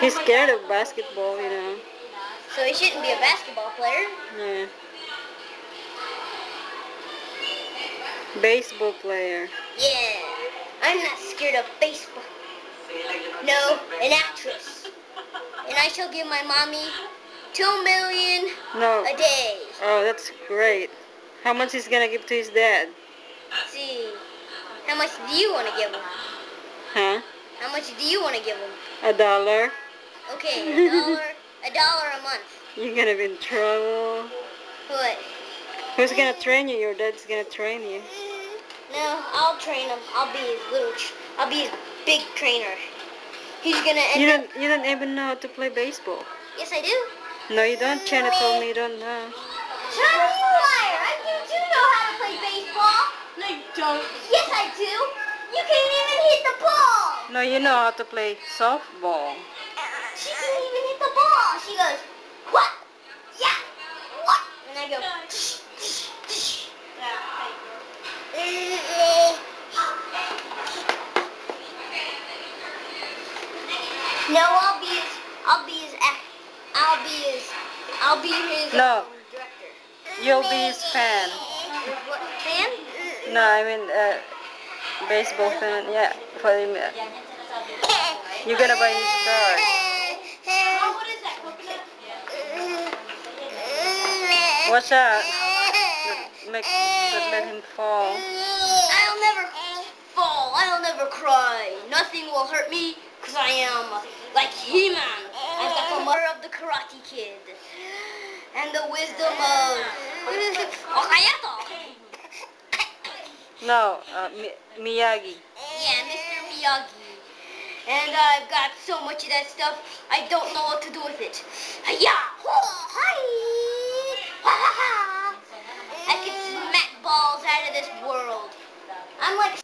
He's scared of basketball, you know. So he shouldn't be a basketball player. Yeah. Baseball player. Yeah. I'm not scared of baseball. No, an actress. And I shall give my mommy 2 million No. a day. Oh, that's great. How much he's gonna give to his dad? Let's see. How much do you want to give him? Huh? How much do you want to give him? $1? Okay, $1 a month. You're gonna be in trouble. What? Who's gonna train you? Your dad's gonna train you. No, I'll train him. I'll be his I'll be his big trainer. He's gonna You end up. don't even know how to play baseball. Yes, I do. No, you don't. Chana told me you don't know. China, you liar! I do know how to play baseball. No, you don't. Yes, I do. You can't even hit the ball. No, you know how to play softball. She can't even hit the ball. She goes, what? Yeah, what? And I go, tsh, tsh, tsh. No, I'll be his No. director. You'll be his fan. What, fan? No, I mean baseball fan. Yeah, for him. You're gonna buy his car. Oh, what is that, coconut? Watch out. Don't let him fall. I'll never fall. I'll never cry. Nothing will hurt me because I am like He-Man. I've got the mother of the Karate Kid and the wisdom of Okayato. No, Miyagi. Yeah, Mr. Miyagi. And I've got so much of that stuff, I don't know what to do with it. Hi-ya! Hi! I can smack balls out of this world. I'm like